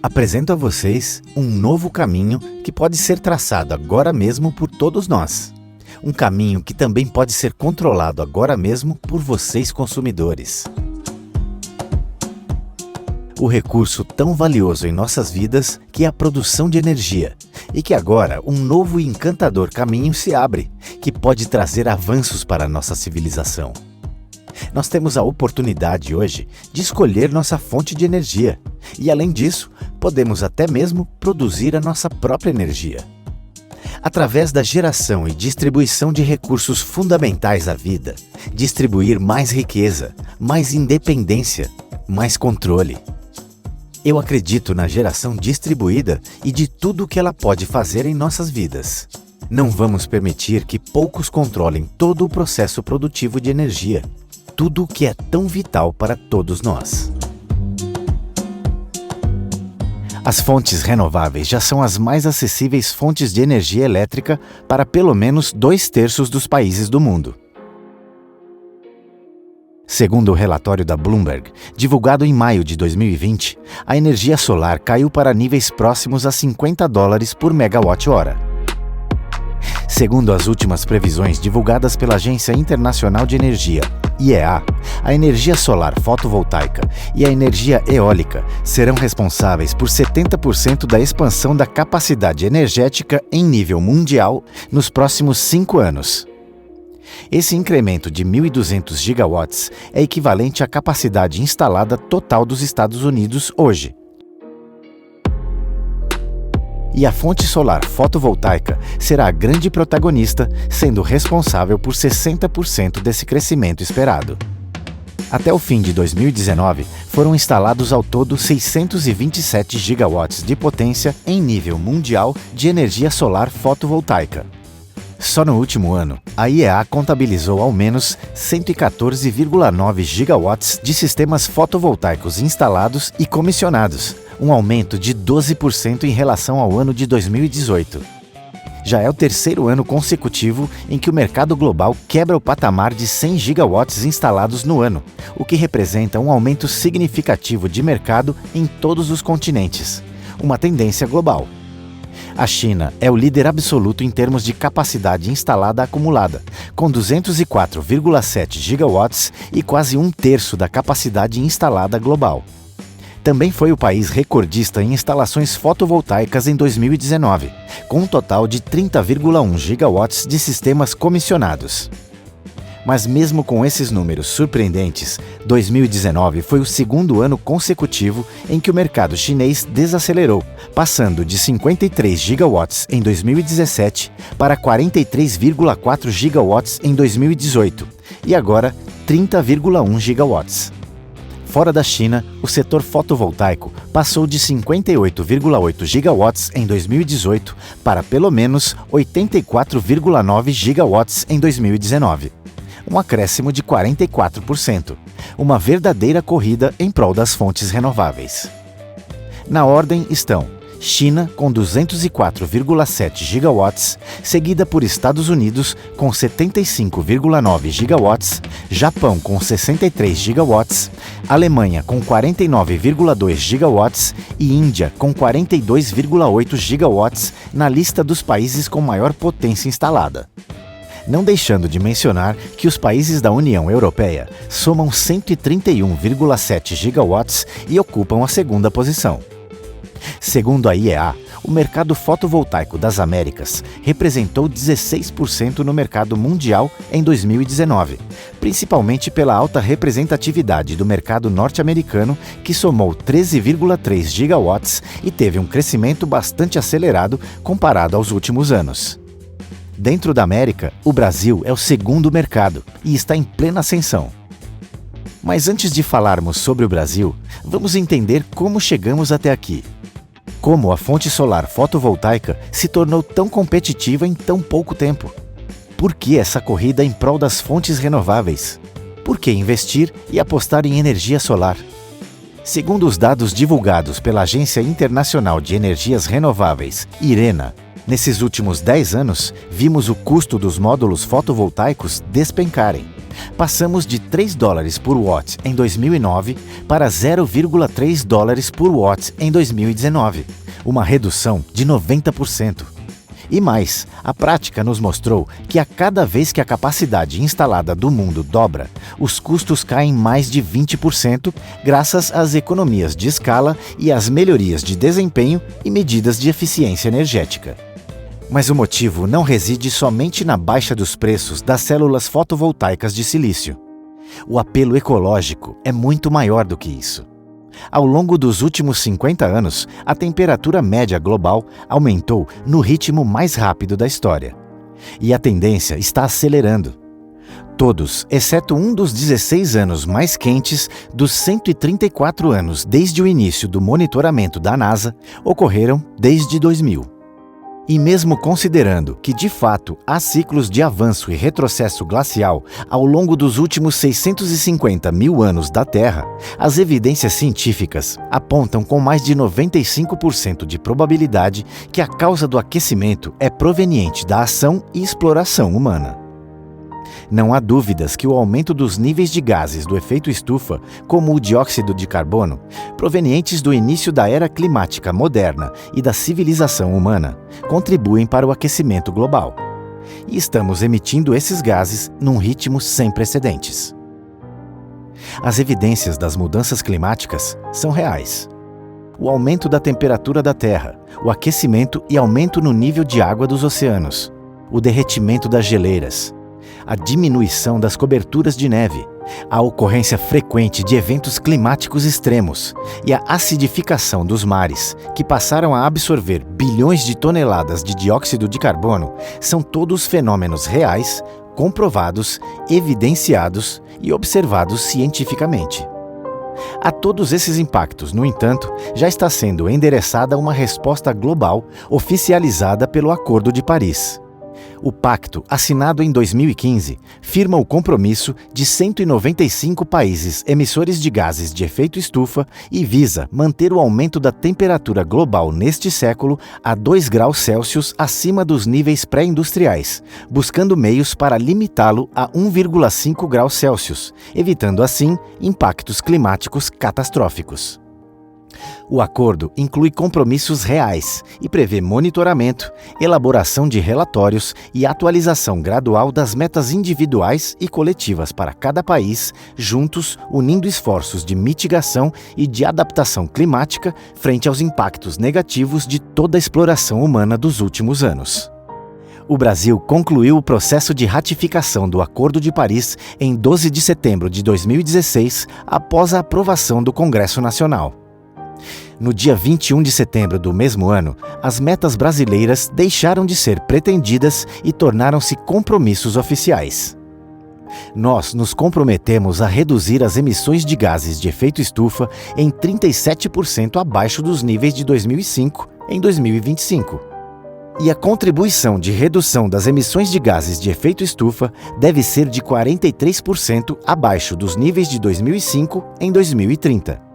Apresento a vocês um novo caminho que pode ser traçado agora mesmo por todos nós. Um caminho que também pode ser controlado agora mesmo por vocês consumidores. O recurso tão valioso em nossas vidas que é a produção de energia, e que agora um novo e encantador caminho se abre, que pode trazer avanços para a nossa civilização. Nós temos a oportunidade hoje de escolher nossa fonte de energia, e além disso, podemos até mesmo produzir a nossa própria energia. Através da geração e distribuição de recursos fundamentais à vida, distribuir mais riqueza, mais independência, mais controle. Eu acredito na geração distribuída e de tudo o que ela pode fazer em nossas vidas. Não vamos permitir que poucos controlem todo o processo produtivo de energia, tudo o que é tão vital para todos nós. As fontes renováveis já são as mais acessíveis fontes de energia elétrica para pelo menos 2/3 dos países do mundo. Segundo o relatório da Bloomberg, divulgado em maio de 2020, a energia solar caiu para níveis próximos a $50 por megawatt-hora. Segundo as últimas previsões divulgadas pela Agência Internacional de Energia, IEA, a energia solar fotovoltaica e a energia eólica serão responsáveis por 70% da expansão da capacidade energética em nível mundial nos próximos 5 anos. Esse incremento de 1.200 gigawatts é equivalente à capacidade instalada total dos Estados Unidos hoje. E a fonte solar fotovoltaica será a grande protagonista, sendo responsável por 60% desse crescimento esperado. Até o fim de 2019, foram instalados ao todo 627 gigawatts de potência em nível mundial de energia solar fotovoltaica. Só no último ano, a IEA contabilizou ao menos 114,9 gigawatts de sistemas fotovoltaicos instalados e comissionados, um aumento de 12% em relação ao ano de 2018. Já é o terceiro ano consecutivo em que o mercado global quebra o patamar de 100 gigawatts instalados no ano, o que representa um aumento significativo de mercado em todos os continentes, uma tendência global. A China é o líder absoluto em termos de capacidade instalada acumulada, com 204,7 gigawatts e quase 1/3 da capacidade instalada global. Também foi o país recordista em instalações fotovoltaicas em 2019, com um total de 30,1 gigawatts de sistemas comissionados. Mas mesmo com esses números surpreendentes, 2019 foi o segundo ano consecutivo em que o mercado chinês desacelerou, passando de 53 gigawatts em 2017 para 43,4 gigawatts em 2018 e agora 30,1 gigawatts. Fora da China, o setor fotovoltaico passou de 58,8 gigawatts em 2018 para pelo menos 84,9 gigawatts em 2019. Um acréscimo de 44%, uma verdadeira corrida em prol das fontes renováveis. Na ordem estão China com 204,7 gigawatts, seguida por Estados Unidos com 75,9 gigawatts, Japão com 63 gigawatts, Alemanha com 49,2 gigawatts e Índia com 42,8 gigawatts na lista dos países com maior potência instalada. Não deixando de mencionar que os países da União Europeia somam 131,7 gigawatts e ocupam a segunda posição. Segundo a IEA, o mercado fotovoltaico das Américas representou 16% no mercado mundial em 2019, principalmente pela alta representatividade do mercado norte-americano, que somou 13,3 gigawatts e teve um crescimento bastante acelerado comparado aos últimos anos. Dentro da América, o Brasil é o segundo mercado e está em plena ascensão. Mas antes de falarmos sobre o Brasil, vamos entender como chegamos até aqui. Como a fonte solar fotovoltaica se tornou tão competitiva em tão pouco tempo? Por que essa corrida em prol das fontes renováveis? Por que investir e apostar em energia solar? Segundo os dados divulgados pela Agência Internacional de Energias Renováveis, IRENA, nesses últimos 10 anos, vimos o custo dos módulos fotovoltaicos despencarem, Passamos de $3 por watt em 2009 para $0,3 por watt em 2019, uma redução de 90%. E mais, a prática nos mostrou que a cada vez que a capacidade instalada do mundo dobra, os custos caem mais de 20%, graças às economias de escala e às melhorias de desempenho e medidas de eficiência energética. Mas o motivo não reside somente na baixa dos preços das células fotovoltaicas de silício. O apelo ecológico é muito maior do que isso. Ao longo dos últimos 50 anos, a temperatura média global aumentou no ritmo mais rápido da história. E a tendência está acelerando. Todos, exceto um dos 16 anos mais quentes dos 134 anos desde o início do monitoramento da NASA, ocorreram desde 2000. E mesmo considerando que, de fato, há ciclos de avanço e retrocesso glacial ao longo dos últimos 650 mil anos da Terra, as evidências científicas apontam com mais de 95% de probabilidade que a causa do aquecimento é proveniente da ação e exploração humana. Não há dúvidas que o aumento dos níveis de gases do efeito estufa, como o dióxido de carbono, provenientes do início da era climática moderna e da civilização humana, contribuem para o aquecimento global. E estamos emitindo esses gases num ritmo sem precedentes. As evidências das mudanças climáticas são reais. O aumento da temperatura da Terra, o aquecimento e aumento no nível de água dos oceanos, o derretimento das geleiras, a diminuição das coberturas de neve, a ocorrência frequente de eventos climáticos extremos e a acidificação dos mares, que passaram a absorver bilhões de toneladas de dióxido de carbono, são todos fenômenos reais, comprovados, evidenciados e observados cientificamente. A todos esses impactos, no entanto, já está sendo endereçada uma resposta global oficializada pelo Acordo de Paris. O pacto, assinado em 2015, firma o compromisso de 195 países emissores de gases de efeito estufa e visa manter o aumento da temperatura global neste século a 2 graus Celsius acima dos níveis pré-industriais, buscando meios para limitá-lo a 1,5 graus Celsius, evitando assim impactos climáticos catastróficos. O acordo inclui compromissos reais e prevê monitoramento, elaboração de relatórios e atualização gradual das metas individuais e coletivas para cada país, juntos unindo esforços de mitigação e de adaptação climática frente aos impactos negativos de toda a exploração humana dos últimos anos. O Brasil concluiu o processo de ratificação do Acordo de Paris em 12 de setembro de 2016, após a aprovação do Congresso Nacional. No dia 21 de setembro do mesmo ano, as metas brasileiras deixaram de ser pretendidas e tornaram-se compromissos oficiais. Nós nos comprometemos a reduzir as emissões de gases de efeito estufa em 37% abaixo dos níveis de 2005 em 2025. E a contribuição de redução das emissões de gases de efeito estufa deve ser de 43% abaixo dos níveis de 2005 em 2030.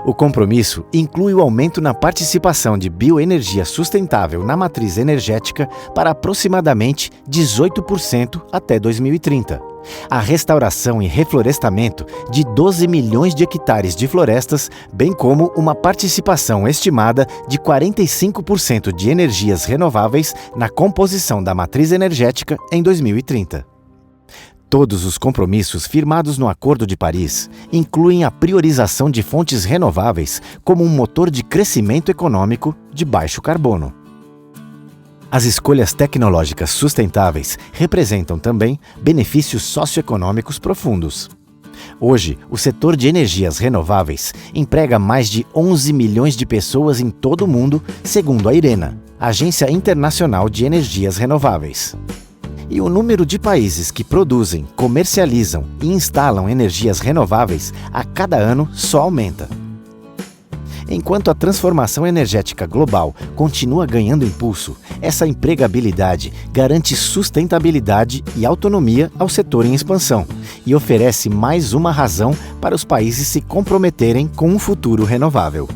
O compromisso inclui o aumento na participação de bioenergia sustentável na matriz energética para aproximadamente 18% até 2030, a restauração e reflorestamento de 12 milhões de hectares de florestas, bem como uma participação estimada de 45% de energias renováveis na composição da matriz energética em 2030. Todos os compromissos firmados no Acordo de Paris incluem a priorização de fontes renováveis como um motor de crescimento econômico de baixo carbono. As escolhas tecnológicas sustentáveis representam também benefícios socioeconômicos profundos. Hoje, o setor de energias renováveis emprega mais de 11 milhões de pessoas em todo o mundo, segundo a IRENA, Agência Internacional de Energias Renováveis. E o número de países que produzem, comercializam e instalam energias renováveis a cada ano só aumenta. Enquanto a transformação energética global continua ganhando impulso, essa empregabilidade garante sustentabilidade e autonomia ao setor em expansão e oferece mais uma razão para os países se comprometerem com um futuro renovável.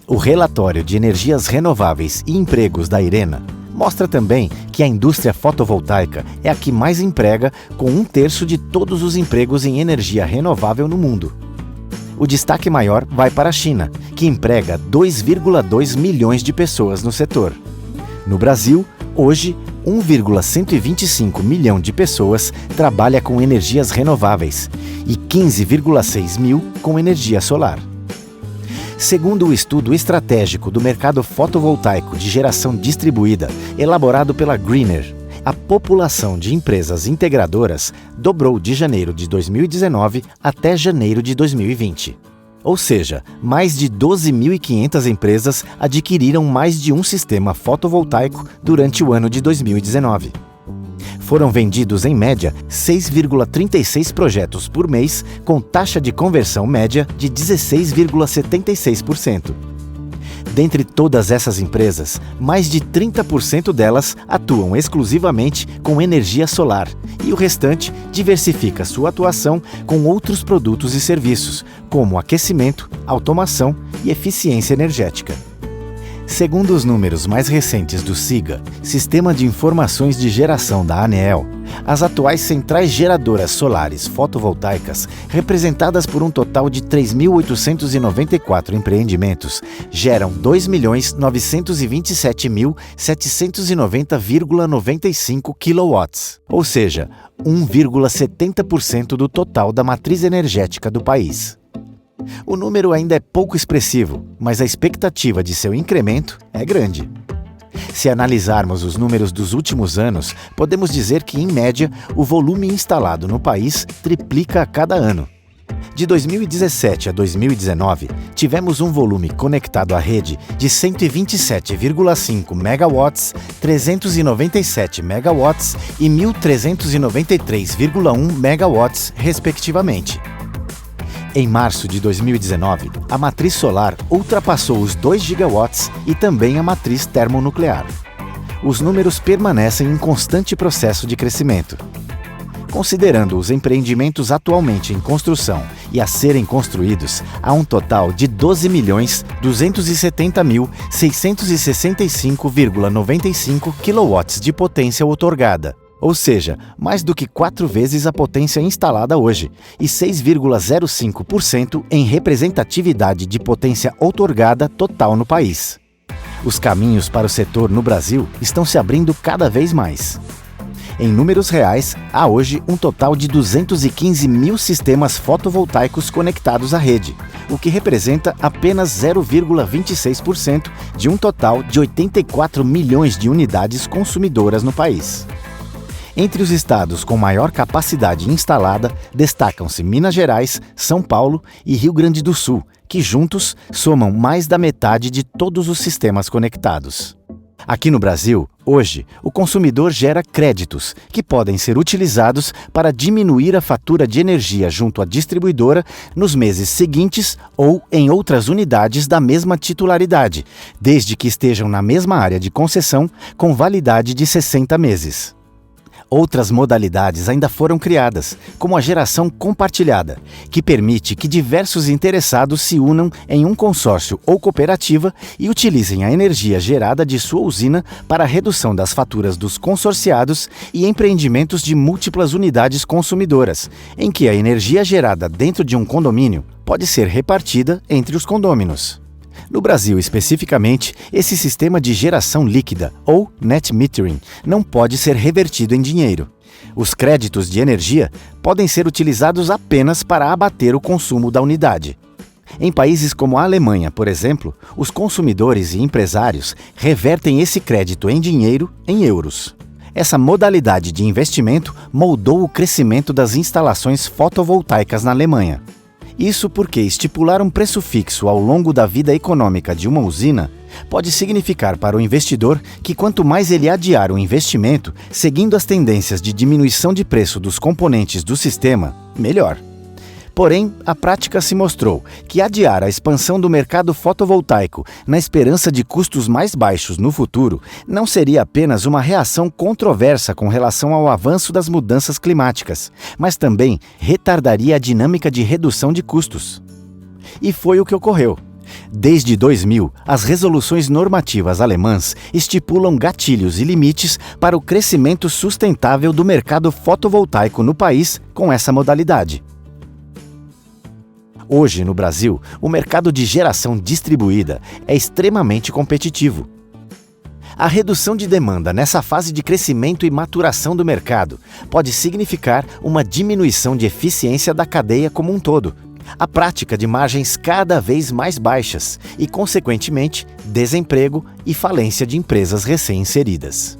O relatório de energias renováveis e empregos da IRENA Mostra também que a indústria fotovoltaica é a que mais emprega, com 1/3 de todos os empregos em energia renovável no mundo. O destaque maior vai para a China, que emprega 2,2 milhões de pessoas no setor. No Brasil, hoje, 1,125 milhão de pessoas trabalha com energias renováveis e 15,6 mil com energia solar. Segundo o estudo estratégico do mercado fotovoltaico de geração distribuída, elaborado pela Greener, a população de empresas integradoras dobrou de janeiro de 2019 até janeiro de 2020. Ou seja, mais de 12.500 empresas adquiriram mais de um sistema fotovoltaico durante o ano de 2019. Foram vendidos, em média, 6,36 projetos por mês, com taxa de conversão média de 16,76%. Dentre todas essas empresas, mais de 30% delas atuam exclusivamente com energia solar e o restante diversifica sua atuação com outros produtos e serviços, como aquecimento, automação e eficiência energética. Segundo os números mais recentes do SIGA, Sistema de Informações de Geração da ANEEL, as atuais centrais geradoras solares fotovoltaicas, representadas por um total de 3.894 empreendimentos, geram 2.927.790,95 kW, ou seja, 1,70% do total da matriz energética do país. O número ainda é pouco expressivo, mas a expectativa de seu incremento é grande. Se analisarmos os números dos últimos anos, podemos dizer que, em média, o volume instalado no país triplica a cada ano. De 2017 a 2019, tivemos um volume conectado à rede de 127,5 megawatts, 397 megawatts e 1.393,1 megawatts, respectivamente. Em março de 2019, a matriz solar ultrapassou os 2 gigawatts e também a matriz termonuclear. Os números permanecem em constante processo de crescimento. Considerando os empreendimentos atualmente em construção e a serem construídos, há um total de 12.270.665,95 kW de potência outorgada. Ou seja, mais do que 4 vezes a potência instalada hoje, e 6,05% em representatividade de potência outorgada total no país. Os caminhos para o setor no Brasil estão se abrindo cada vez mais. Em números reais, há hoje um total de 215 mil sistemas fotovoltaicos conectados à rede, o que representa apenas 0,26% de um total de 84 milhões de unidades consumidoras no país. Entre os estados com maior capacidade instalada, destacam-se Minas Gerais, São Paulo e Rio Grande do Sul, que juntos somam mais da metade de todos os sistemas conectados. Aqui no Brasil, hoje, o consumidor gera créditos, que podem ser utilizados para diminuir a fatura de energia junto à distribuidora nos meses seguintes ou em outras unidades da mesma titularidade, desde que estejam na mesma área de concessão, com validade de 60 meses. Outras modalidades ainda foram criadas, como a geração compartilhada, que permite que diversos interessados se unam em um consórcio ou cooperativa e utilizem a energia gerada de sua usina para a redução das faturas dos consorciados e empreendimentos de múltiplas unidades consumidoras, em que a energia gerada dentro de um condomínio pode ser repartida entre os condôminos. No Brasil, especificamente, esse sistema de geração líquida, ou net metering, não pode ser revertido em dinheiro. Os créditos de energia podem ser utilizados apenas para abater o consumo da unidade. Em países como a Alemanha, por exemplo, os consumidores e empresários revertem esse crédito em dinheiro em euros. Essa modalidade de investimento moldou o crescimento das instalações fotovoltaicas na Alemanha. Isso porque estipular um preço fixo ao longo da vida econômica de uma usina pode significar para o investidor que quanto mais ele adiar o investimento, seguindo as tendências de diminuição de preço dos componentes do sistema, melhor. Porém, a prática se mostrou que adiar a expansão do mercado fotovoltaico na esperança de custos mais baixos no futuro não seria apenas uma reação controversa com relação ao avanço das mudanças climáticas, mas também retardaria a dinâmica de redução de custos. E foi o que ocorreu. Desde 2000, as resoluções normativas alemãs estipulam gatilhos e limites para o crescimento sustentável do mercado fotovoltaico no país com essa modalidade. Hoje, no Brasil, o mercado de geração distribuída é extremamente competitivo. A redução de demanda nessa fase de crescimento e maturação do mercado pode significar uma diminuição de eficiência da cadeia como um todo, a prática de margens cada vez mais baixas e, consequentemente, desemprego e falência de empresas recém-inseridas.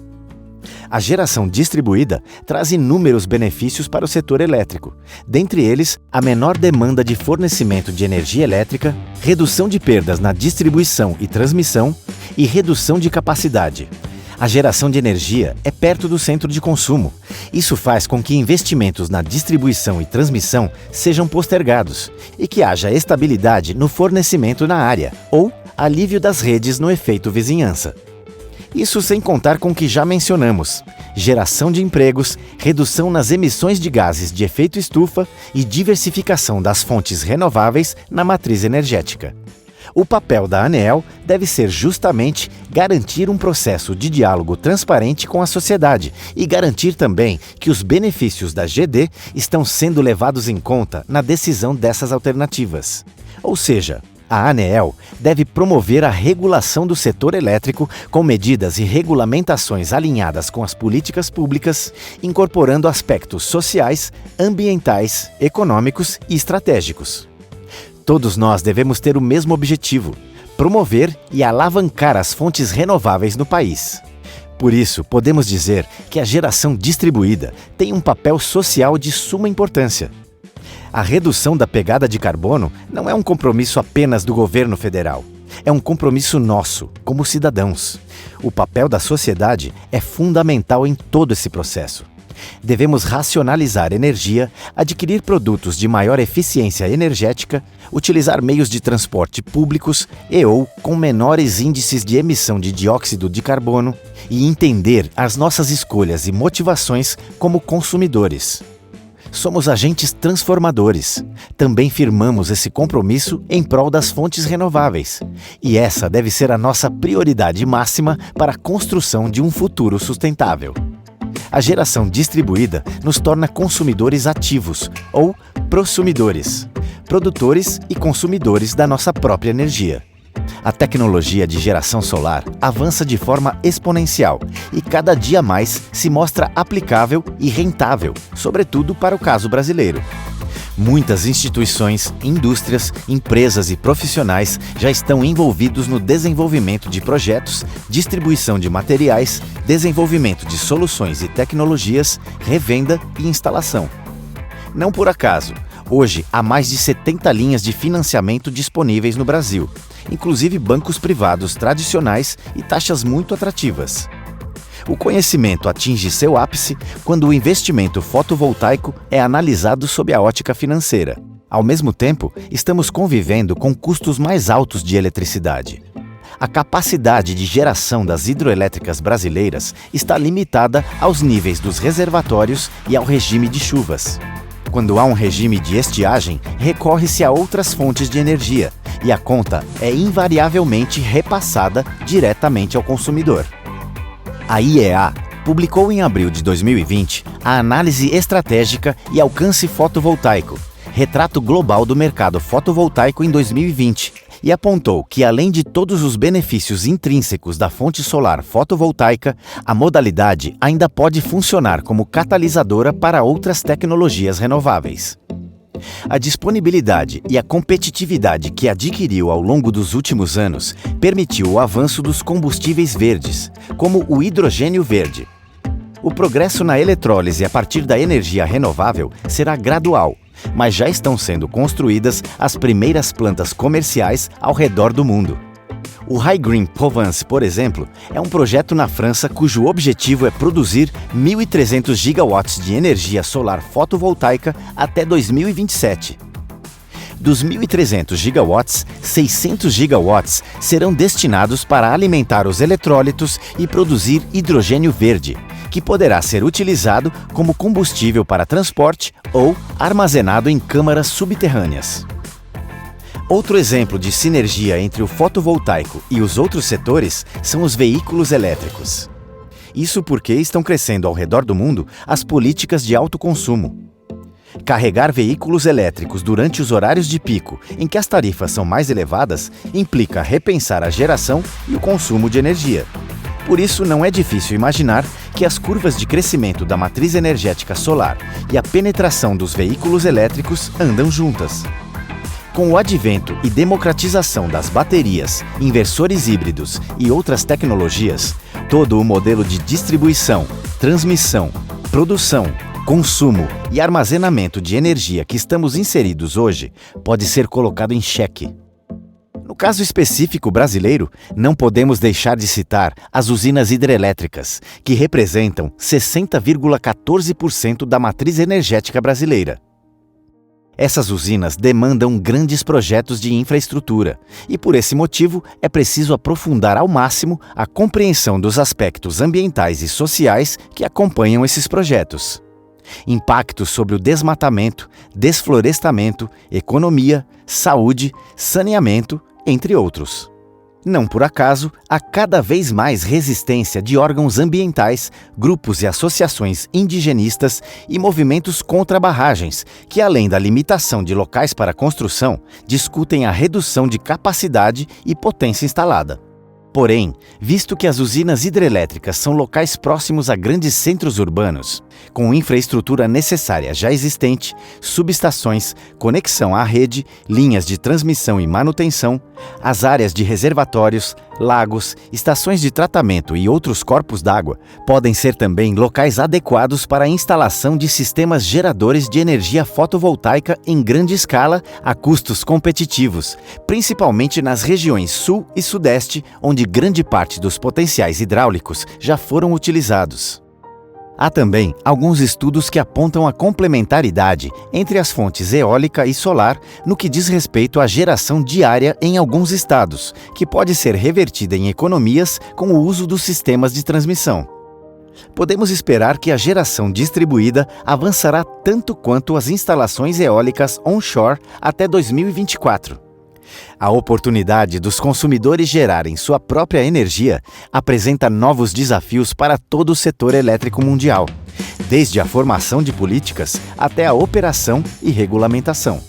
A geração distribuída traz inúmeros benefícios para o setor elétrico, dentre eles a menor demanda de fornecimento de energia elétrica, redução de perdas na distribuição e transmissão e redução de capacidade. A geração de energia é perto do centro de consumo. Isso faz com que investimentos na distribuição e transmissão sejam postergados e que haja estabilidade no fornecimento na área ou alívio das redes no efeito vizinhança. Isso sem contar com o que já mencionamos: geração de empregos, redução nas emissões de gases de efeito estufa e diversificação das fontes renováveis na matriz energética. O papel da ANEEL deve ser justamente garantir um processo de diálogo transparente com a sociedade e garantir também que os benefícios da GD estão sendo levados em conta na decisão dessas alternativas. Ou seja, a ANEEL deve promover a regulação do setor elétrico com medidas e regulamentações alinhadas com as políticas públicas, incorporando aspectos sociais, ambientais, econômicos e estratégicos. Todos nós devemos ter o mesmo objetivo: promover e alavancar as fontes renováveis no país. Por isso, podemos dizer que a geração distribuída tem um papel social de suma importância. A redução da pegada de carbono não é um compromisso apenas do governo federal. É um compromisso nosso, como cidadãos. O papel da sociedade é fundamental em todo esse processo. Devemos racionalizar energia, adquirir produtos de maior eficiência energética, utilizar meios de transporte públicos ou com menores índices de emissão de dióxido de carbono e entender as nossas escolhas e motivações como consumidores. Somos agentes transformadores. Também firmamos esse compromisso em prol das fontes renováveis. E essa deve ser a nossa prioridade máxima para a construção de um futuro sustentável. A geração distribuída nos torna consumidores ativos, ou prosumidores, produtores e consumidores da nossa própria energia. A tecnologia de geração solar avança de forma exponencial e cada dia mais se mostra aplicável e rentável, sobretudo para o caso brasileiro. Muitas instituições, indústrias, empresas e profissionais já estão envolvidos no desenvolvimento de projetos, distribuição de materiais, desenvolvimento de soluções e tecnologias, revenda e instalação. Não por acaso, hoje há mais de 70 linhas de financiamento disponíveis no Brasil, inclusive bancos privados tradicionais e taxas muito atrativas. O conhecimento atinge seu ápice quando o investimento fotovoltaico é analisado sob a ótica financeira. Ao mesmo tempo, estamos convivendo com custos mais altos de eletricidade. A capacidade de geração das hidroelétricas brasileiras está limitada aos níveis dos reservatórios e ao regime de chuvas. Quando há um regime de estiagem, recorre-se a outras fontes de energia e a conta é invariavelmente repassada diretamente ao consumidor. A IEA publicou em abril de 2020 a Análise Estratégica e Alcance Fotovoltaico, retrato global do mercado fotovoltaico em 2020, e apontou que, além de todos os benefícios intrínsecos da fonte solar fotovoltaica, a modalidade ainda pode funcionar como catalisadora para outras tecnologias renováveis. A disponibilidade e a competitividade que adquiriu ao longo dos últimos anos permitiu o avanço dos combustíveis verdes, como o hidrogênio verde. O progresso na eletrólise a partir da energia renovável será gradual, mas já estão sendo construídas as primeiras plantas comerciais ao redor do mundo. O High Green Provence, por exemplo, é um projeto na França cujo objetivo é produzir 1.300 gigawatts de energia solar fotovoltaica até 2027. Dos 1.300 gigawatts, 600 gigawatts serão destinados para alimentar os eletrólitos e produzir hidrogênio verde, que poderá ser utilizado como combustível para transporte ou armazenado em câmaras subterrâneas. Outro exemplo de sinergia entre o fotovoltaico e os outros setores são os veículos elétricos. Isso porque estão crescendo ao redor do mundo as políticas de alto consumo. Carregar veículos elétricos durante os horários de pico, em que as tarifas são mais elevadas, implica repensar a geração e o consumo de energia. Por isso, não é difícil imaginar que as curvas de crescimento da matriz energética solar e a penetração dos veículos elétricos andam juntas. Com o advento e democratização das baterias, inversores híbridos e outras tecnologias, todo o modelo de distribuição, transmissão, produção, consumo e armazenamento de energia que estamos inseridos hoje pode ser colocado em xeque. No caso específico brasileiro, não podemos deixar de citar as usinas hidrelétricas, que representam 60,14% da matriz energética brasileira. Essas usinas demandam grandes projetos de infraestrutura e, por esse motivo, é preciso aprofundar ao máximo a compreensão dos aspectos ambientais e sociais que acompanham esses projetos. Impactos sobre o desmatamento, desflorestamento, economia, saúde, saneamento, entre outros. Não por acaso, há cada vez mais resistência de órgãos ambientais, grupos e associações indigenistas e movimentos contra barragens, que além da limitação de locais para construção, discutem a redução de capacidade e potência instalada. Porém, visto que as usinas hidrelétricas são locais próximos a grandes centros urbanos, com infraestrutura necessária já existente, subestações, conexão à rede, linhas de transmissão e manutenção, as áreas de reservatórios, lagos, estações de tratamento e outros corpos d'água podem ser também locais adequados para a instalação de sistemas geradores de energia fotovoltaica em grande escala a custos competitivos, principalmente nas regiões sul e sudeste, onde grande parte dos potenciais hidráulicos já foram utilizados. Há também alguns estudos que apontam a complementaridade entre as fontes eólica e solar no que diz respeito à geração diária em alguns estados, que pode ser revertida em economias com o uso dos sistemas de transmissão. Podemos esperar que a geração distribuída avançará tanto quanto as instalações eólicas onshore até 2024. A oportunidade dos consumidores gerarem sua própria energia apresenta novos desafios para todo o setor elétrico mundial, desde a formação de políticas até a operação e regulamentação.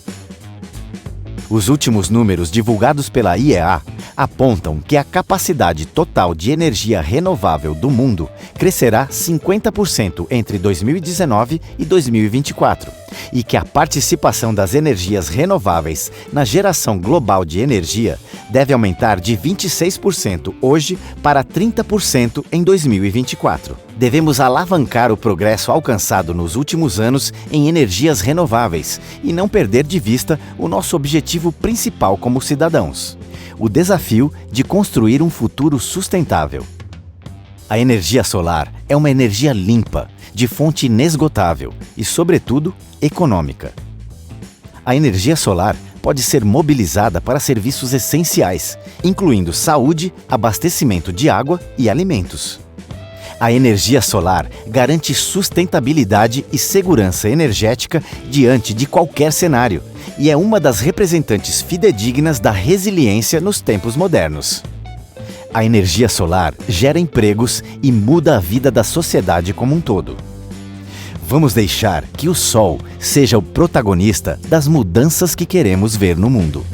Os últimos números divulgados pela IEA apontam que a capacidade total de energia renovável do mundo crescerá 50% entre 2019 e 2024, e que a participação das energias renováveis na geração global de energia deve aumentar de 26% hoje para 30% em 2024. Devemos alavancar o progresso alcançado nos últimos anos em energias renováveis e não perder de vista o nosso objetivo principal como cidadãos: o desafio de construir um futuro sustentável. A energia solar é uma energia limpa, de fonte inesgotável e, sobretudo, econômica. A energia solar pode ser mobilizada para serviços essenciais, incluindo saúde, abastecimento de água e alimentos. A energia solar garante sustentabilidade e segurança energética diante de qualquer cenário e é uma das representantes fidedignas da resiliência nos tempos modernos. A energia solar gera empregos e muda a vida da sociedade como um todo. Vamos deixar que o Sol seja o protagonista das mudanças que queremos ver no mundo.